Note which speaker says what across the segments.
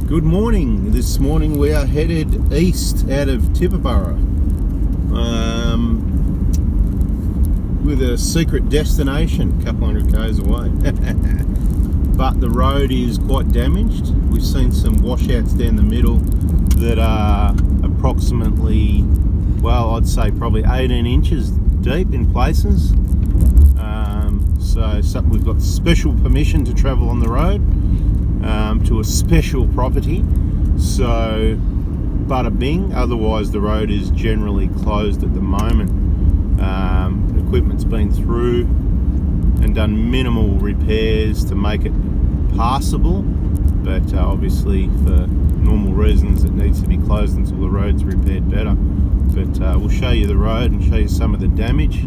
Speaker 1: Good morning. This morning we are headed east out of Tibooburra with a secret destination a couple hundred k's away. But the road is quite damaged. We've seen some washouts down the middle that are approximately, well, I'd say probably 18 inches deep in places. So we've got special permission to travel on the road to a special property. So bada bing, otherwise the road is generally closed at the moment. Equipment's been through and done minimal repairs to make it passable, but obviously for normal reasons it needs to be closed until the road's repaired better. But we'll show you the road and show you some of the damage.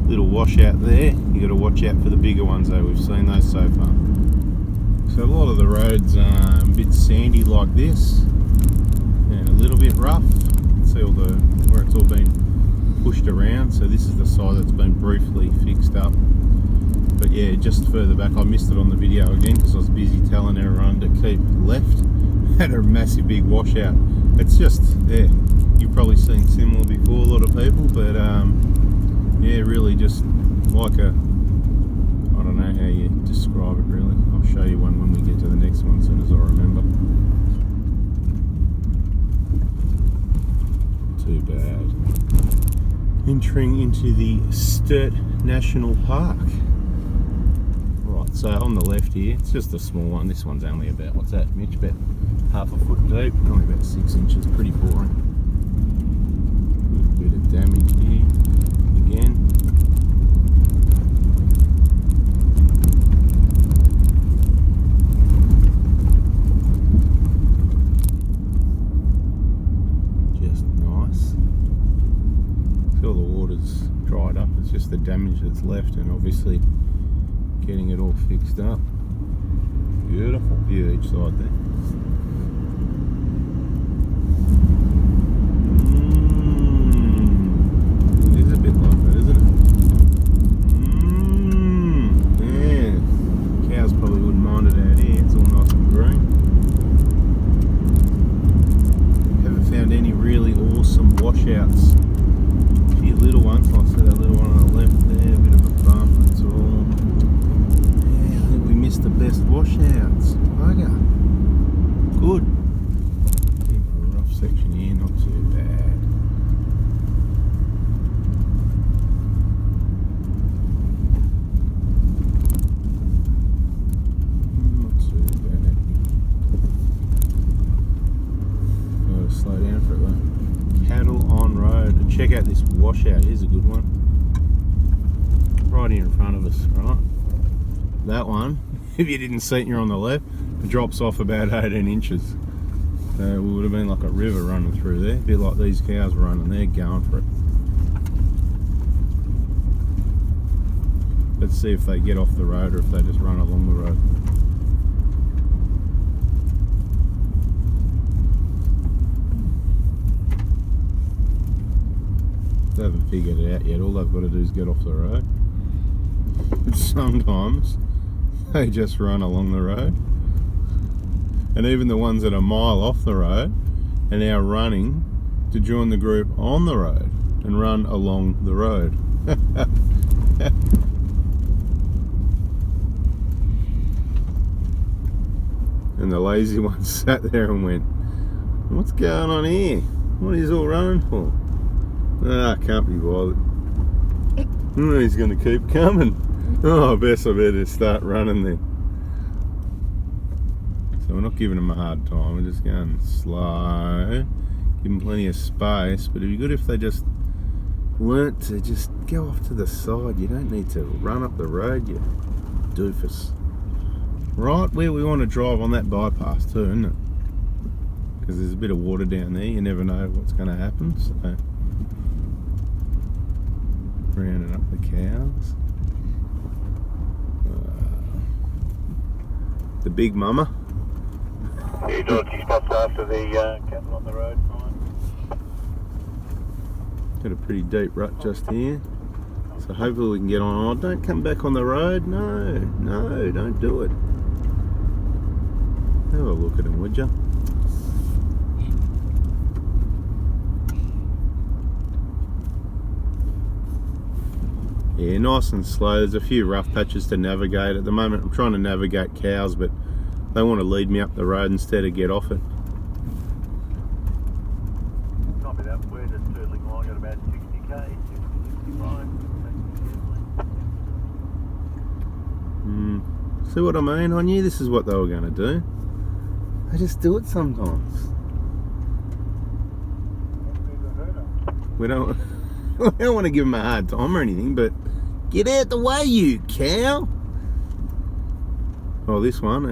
Speaker 1: Little washout there. You got to watch out for the bigger ones though. We've seen those so far. So a lot of the roads are a bit sandy like this and a little bit rough. You can see all the where it's all been pushed around. So this is the side that's been briefly fixed up. But yeah, just further back, I missed it on the video again because I was busy telling everyone to keep left. Had a massive big washout. It's just, yeah, you've probably seen similar before, a lot of people, but yeah, really just like a, I don't know how you describe it really. I'll show you one when we get to the next one as soon as I remember. Too bad. Entering into the Sturt National Park. Right, so on the left here, it's just a small one. This one's only about, what's that, Mitch? About half a foot deep, only about 6 inches, pretty boring. A little bit of damage here. Again. Just nice. See, all the water's dried up. It's just the damage that's left, and obviously getting it all fixed up. Beautiful view each side there. Washouts. A few little ones, like I said, that little one on the left there, a bit of a bump, that's all. Yeah, I think we missed the best washouts. Bugger. Good. A rough section here, not too bad. Not too bad. Gotta slow down for it though. Cattle on road. Check out this washout. Here's a good one. Right here in front of us, right? That one, if you didn't see it and you're on the left, it drops off about 18 inches. So it would have been like a river running through there. A bit like these cows were running there, going for it. Let's see if they get off the road or if they just run along the road. They haven't figured it out yet. All they've got to do is get off the road. But sometimes they just run along the road. And even the ones that are a mile off the road are now running to join the group on the road and run along the road. And the lazy one sat there and went, "What's going on here? What are you all running for?" Ah, can't be bothered. He's going to keep coming. Oh, I better start running then. So we're not giving him a hard time. We're just going slow. Give him plenty of space. But it'd be good if they just learnt to just go off to the side. You don't need to run up the road, you doofus. Right where we want to drive on that bypass too, isn't it? Because there's a bit of water down there. You never know what's going to happen. So rounding up the cows. The big mama.
Speaker 2: You do a few spots after the cattle on the road, fine.
Speaker 1: Got a pretty deep rut just here. So hopefully we can get on. Oh, don't come back on the road. No, don't do it. Have a look at them, would you? Yeah, nice and slow. There's a few rough patches to navigate. At the moment I'm trying to navigate cows, but they want to lead me up the road instead of get off it.
Speaker 2: Can't be that weird, it's turtling along at about 60k, 65.
Speaker 1: See what I mean? I knew this is what they were going to do. They just do it sometimes. We don't want to give them a hard time or anything, but get out the way, you cow. Oh, this one.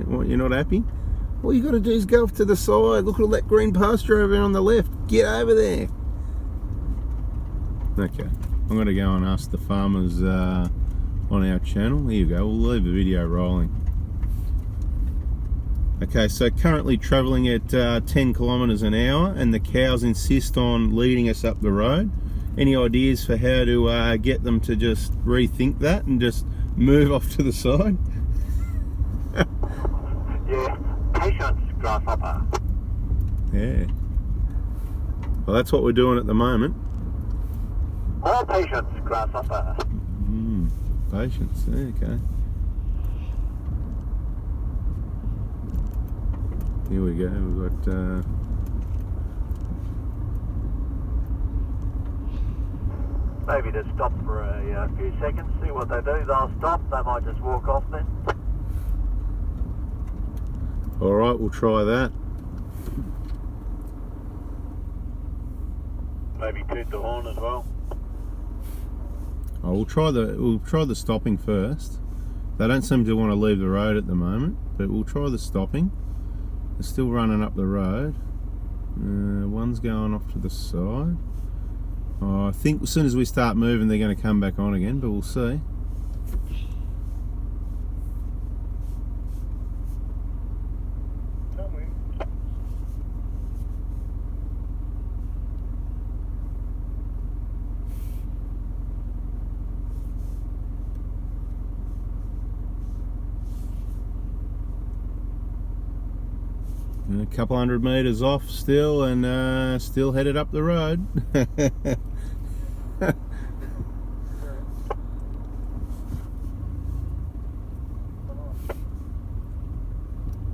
Speaker 1: What, you're not happy? All you got to do is go off to the side. Look at all that green pasture over there on the left. Get over there. Okay, I'm going to go and ask the farmers on our channel. Here you go. We'll leave the video rolling. Okay, so currently travelling at 10 kilometres an hour, and the cows insist on leading us up the road. Any ideas for how to get them to just rethink that and just move off to the side?
Speaker 2: Yeah, patience, grasshopper.
Speaker 1: Yeah. Well, that's what we're doing at the moment.
Speaker 2: More patience, grasshopper.
Speaker 1: Patience, okay. Here we go, we've got...
Speaker 2: Maybe just stop for a few seconds, see what they do. They'll stop, they might just walk off then.
Speaker 1: Alright, we'll try that.
Speaker 2: Maybe toot the horn as well.
Speaker 1: Oh, we'll try the stopping first. They don't seem to want to leave the road at the moment, but we'll try the stopping. They're still running up the road. One's going off to the side. Oh, I think as soon as we start moving, they're going to come back on again, but we'll see. A couple 100 metres off still, and still headed up the road.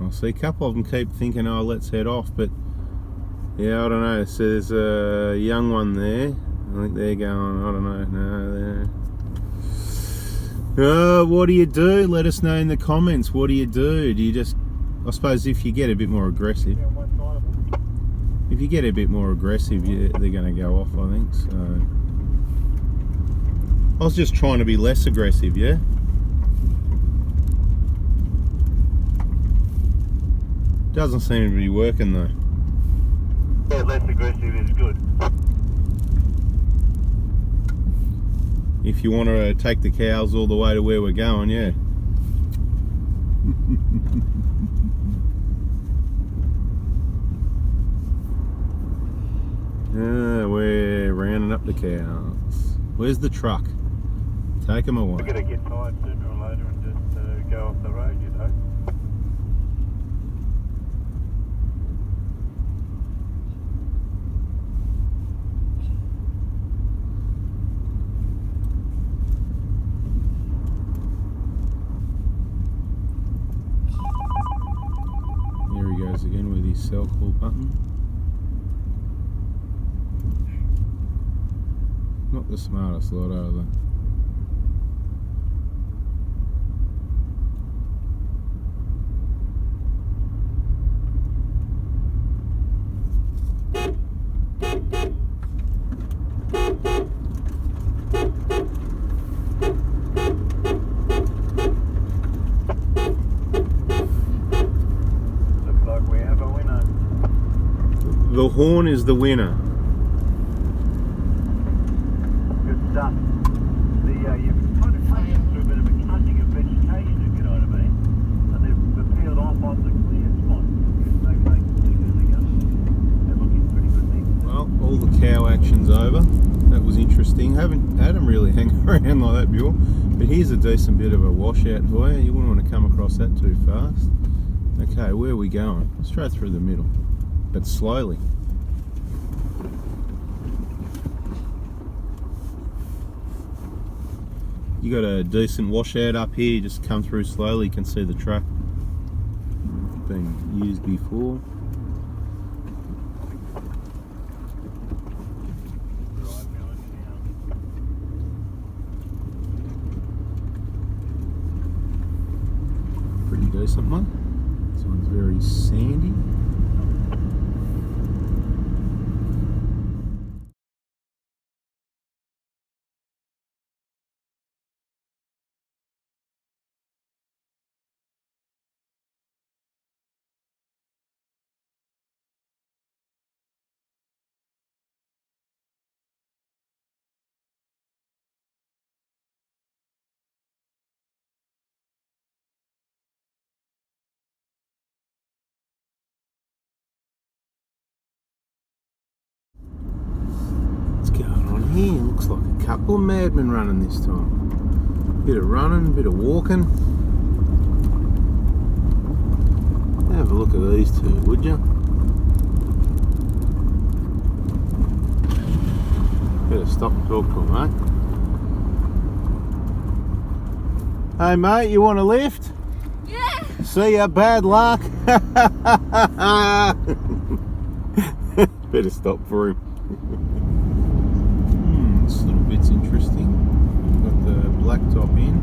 Speaker 1: I'll see a couple of them keep thinking, oh, let's head off, but yeah, I don't know. So there's a young one there. I think they're going, I don't know, no, what do you do? Let us know in the comments. What do you do? Do you just, I suppose if you get a bit more aggressive, they're going to go off, I think. So I was just trying to be less aggressive, yeah? Doesn't seem to be working though.
Speaker 2: Yeah, less aggressive is good.
Speaker 1: If you want to take the cows all the way to where we're going, yeah. We're rounding up the cows. Where's the truck? Take them away.
Speaker 2: We're going to get tired sooner or later and just go off the road, you know.
Speaker 1: Here he goes again with his cell call button. Not the smartest lot, are they?
Speaker 2: Looks like we have a winner.
Speaker 1: The horn is the winner.
Speaker 2: Stuff. You've kind of taken through a bit of a cutting of vegetation, if you know what I mean, and they've peeled off on the clear spot. Maybe they can see where they go. They're looking pretty good things.
Speaker 1: Well, all the cow action's over. That was interesting. Haven't had them really hang around like that before. But here's a decent bit of a washout for you. You wouldn't want to come across that too fast. Okay, where are we going? Straight through the middle, but slowly. You got a decent washout up here, just come through slowly, you can see the track being used before. Pretty decent one. This one's very sandy. Here looks like a couple of madmen running this time. Bit of running, bit of walking. Have a look at these two, would you? Better stop and talk to them, mate. Hey mate, you want a lift?
Speaker 3: Yeah.
Speaker 1: See ya, bad luck. Better stop for him. This little bit's interesting. Got the black top in.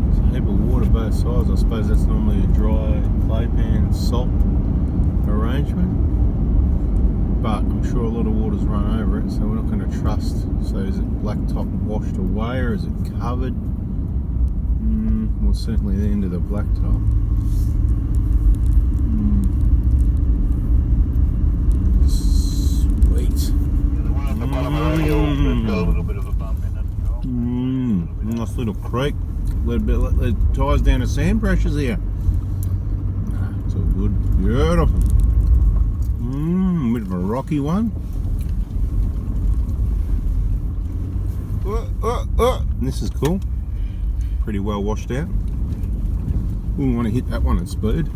Speaker 1: There's a heap of water both sides. I suppose that's normally a dry clay pan salt arrangement. But I'm sure a lot of water's run over it, so we're not going to trust. So is it black top washed away or is it covered? Well, certainly the end of the black top. Sweet. Nice little creek. Let the tyres down to sand pressures here. It's all good. Beautiful. Bit of a rocky one. This is cool. Pretty well washed out. Wouldn't want to hit that one at speed.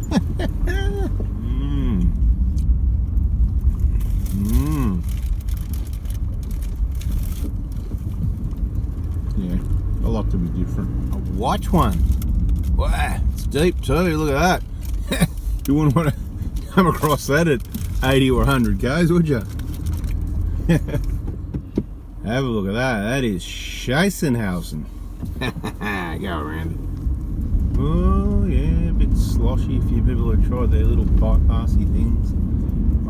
Speaker 1: Yeah, I like to be different. A white one. Wow, it's deep too. Look at that. You wouldn't want to come across that at 80 or 100 k's, would you? Have a look at that. That is Scheissenhausen. Go around it. Oh yeah, a bit sloshy. A few people have tried their little bypassy things.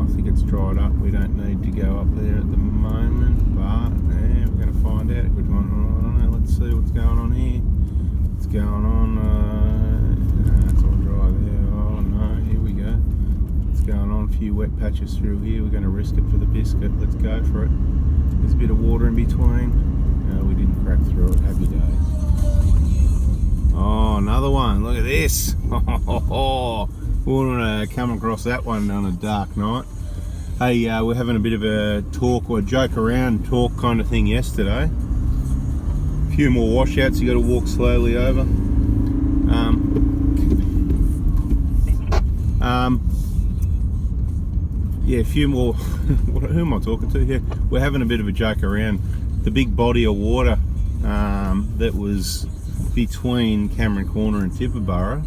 Speaker 1: I think it's dried up. We don't need to go up there at the moment, but yeah, we're going to find out. Which one? I don't know. Let's see what's going on here. What's going on? It's all dry there. Oh no, here we go. What's going on? A few wet patches through here. We're going to risk it for the biscuit. Let's go for it. There's a bit of water in between. No, we didn't crack through it. Happy days. Oh, another one. Look at this. Wouldn't come across that one on a dark night. Hey, we're having a bit of a talk or joke around talk kind of thing yesterday. A few more washouts you got to walk slowly over. Yeah, a few more. Who am I talking to here? We're having a bit of a joke around the big body of water that was between Cameron Corner and Tibooburra.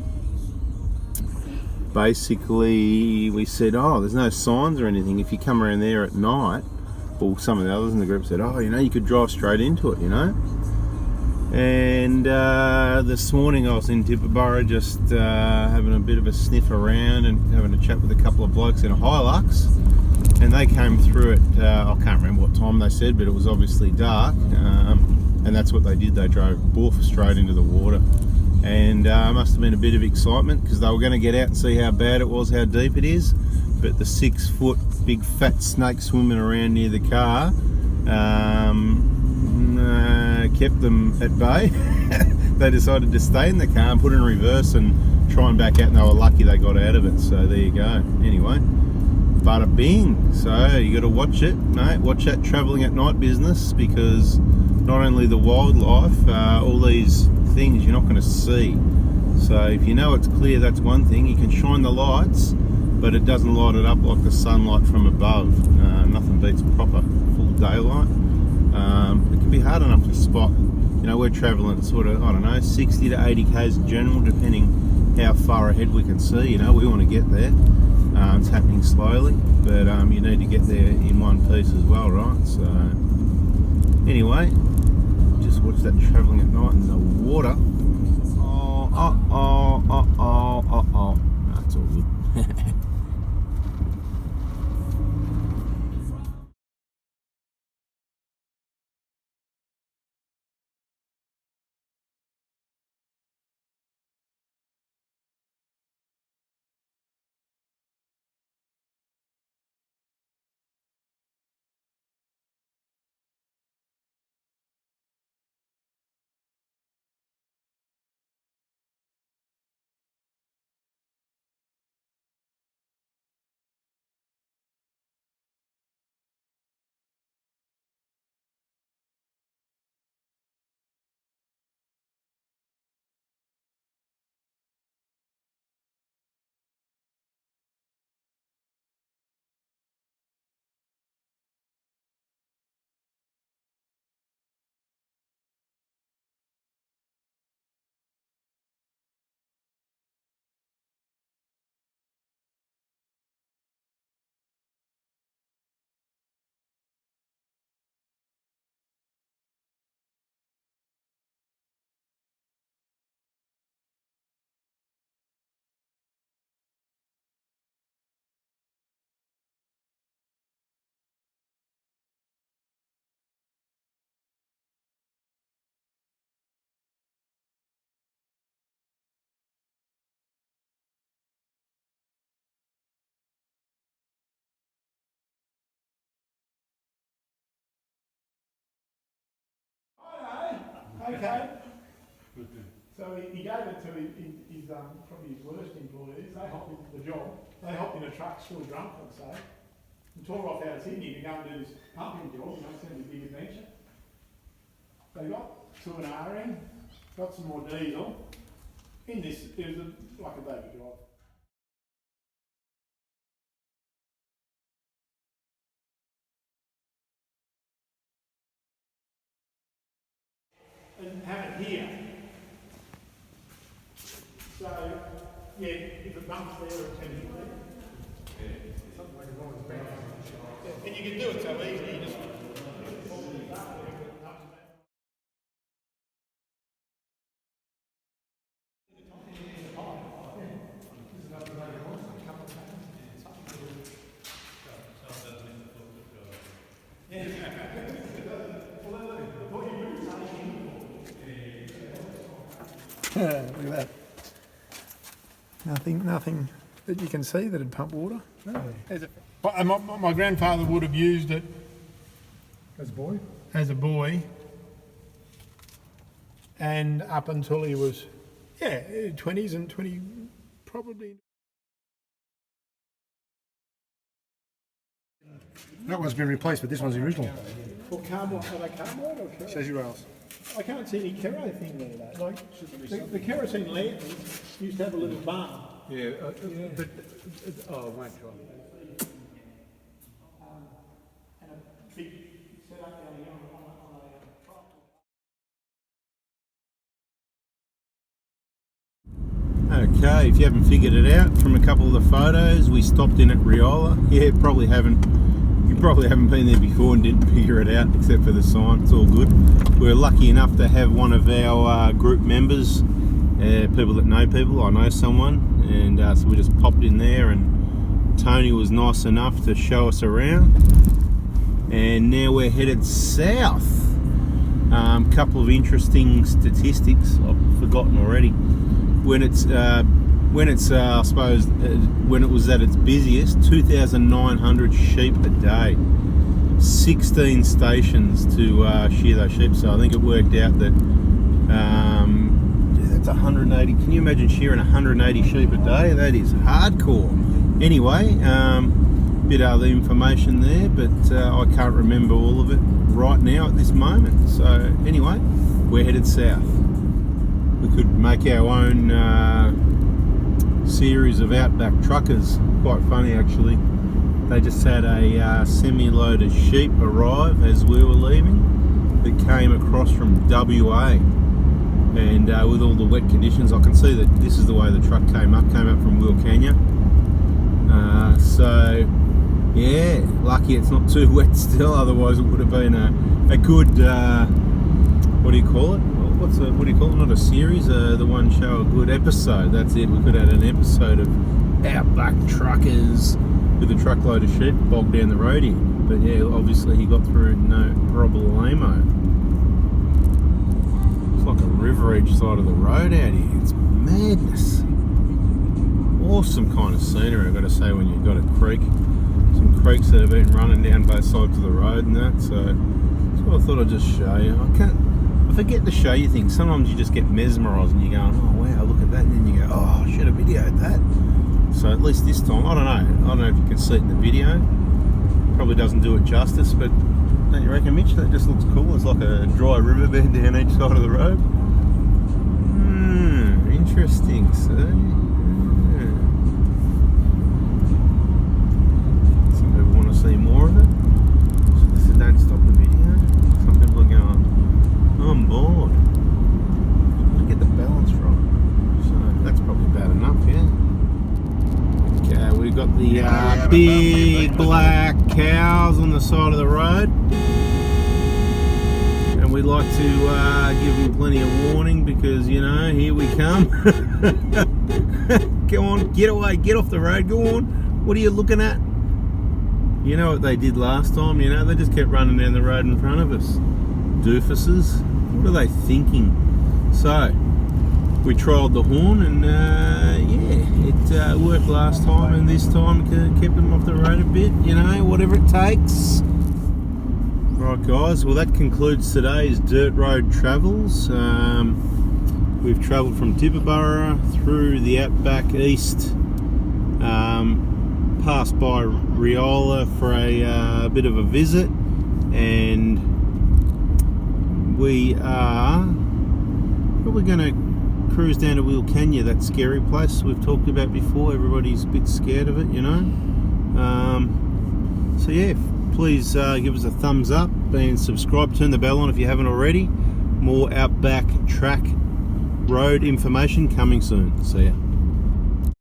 Speaker 1: Basically, we said, oh, there's no signs or anything. If you come around there at night, well, some of the others in the group said, oh, you know, you could drive straight into it, you know. And this morning I was in Tibooburra just having a bit of a sniff around and having a chat with a couple of blokes in a Hilux, and they came through it, I can't remember what time they said, but it was obviously dark, and that's what they did. They drove straight into the water, and must have been a bit of excitement because they were going to get out and see how bad it was, how deep it is, but the 6 foot big fat snake swimming around near the car kept them at bay. They decided to stay in the car and put it in reverse and try and back out, and they were lucky they got out of it. So there you go. Anyway, bada bing. So you got to watch it, mate. Watch that travelling at night business, because not only the wildlife, all these things you're not going to see. So if you know it's clear, that's one thing. You can shine the lights, but it doesn't light it up like the sunlight from above. Nothing beats proper full daylight. It can be hard enough to spot. You know, we're travelling sort of, I don't know, 60 to 80 k's in general, depending how far ahead we can see. You know, we want to get there. It's happening slowly, but you need to get there in one piece as well, right? So anyway, just watch that travelling at night in the water. Oh. That's all good.
Speaker 3: Okay. So he gave it to his probably his worst employees. They hopped into the job. They hopped in a truck, still drunk, I'd say, and tore off out of Sydney to go and do this pumping job. You know, send a big adventure. They got to an R in, got some more diesel. In this, it was like a baby job. And have it here. So, yeah, if it bumps there, it's going to be there. Yeah. Something like a woman's band. Yeah. And you can do it so easily. You just look at that. Nothing that you can see that'd pump water. No. My grandfather would have used it
Speaker 4: As a boy?
Speaker 3: as a boy, and up until he was, 20s and 20, probably.
Speaker 4: That one's been replaced, but this one's the original.
Speaker 3: Or cardboard, are they cardboard or kerosene?
Speaker 4: Chassis rails.
Speaker 3: I can't see any kerosene there though. Like the kerosene lanterns used to have a little bar.
Speaker 4: Yeah, but oh, won't try.
Speaker 3: And a big setup down here on a tripod.
Speaker 1: Okay, if you haven't figured it out from a couple of the photos, we stopped in at Riola. Yeah, you probably haven't been there before and didn't figure it out, except for the sign. It's all good. We're lucky enough to have one of our group members, people that know people. I know someone, and so we just popped in there, and Tony was nice enough to show us around. And now we're headed south. Couple of interesting statistics I've forgotten already. When I suppose when it was at its busiest, 2,900 sheep a day, 16 stations to shear those sheep. So I think it worked out that that's 180. Can you imagine shearing 180 sheep a day? That is hardcore. Anyway, bit of other information there, but I can't remember all of it right now at this moment. So anyway, we're headed south. we could make our own series of Outback truckers. Quite funny actually. They just had a semi-load of sheep arrive as we were leaving that came across from WA, and with all the wet conditions I can see that this is the way the truck came up from Wilcannia. So yeah, lucky it's not too wet still, otherwise it would have been a good what do you call it? What do you call it? Not a series, the one show, a good episode. That's it. We could have had an episode of Outback truckers with a truckload of sheep bogged down the road here. But yeah, obviously he got through no problemo. It's like a river edge side of the road out here. It's madness. Awesome kind of scenery, I've got to say, when you've got a creek. Some creeks that have been running down both sides of the road and that. So that's what I thought I'd just show you. I forget to show you things. Sometimes you just get mesmerised and you're going, oh wow, look at that, and then you go, oh, I should have videoed that. So at least this time, I don't know if you can see it in the video. Probably doesn't do it justice, but don't you reckon, Mitch? That just looks cool. It's like a dry riverbed down each side of the road. Interesting, see? Some people want to see more of it. So don't stop the video. Some people are going, I'm bored. Got to get the balance right. So that's probably bad enough, yeah. Okay, we've got the big black cows on the side of the road, and we like to give them plenty of warning because, you know, here we come. Come on, get away, get off the road, go on. What are you looking at? You know what they did last time, you know, they just kept running down the road in front of us. Doofuses. What are they thinking? So we trialled the horn, and yeah, it worked last time, and this time kept them off the road a bit, you know, whatever it takes. Right guys, well that concludes today's dirt road travels. We've travelled from Tibooburra through the Outback east, passed by Riola for a bit of a visit, and we are probably going to cruise down to Wilcannia, that scary place we've talked about before. Everybody's a bit scared of it, you know. So yeah, please give us a thumbs up and subscribe, turn the bell on if you haven't already. More Outback track road information coming soon. See ya.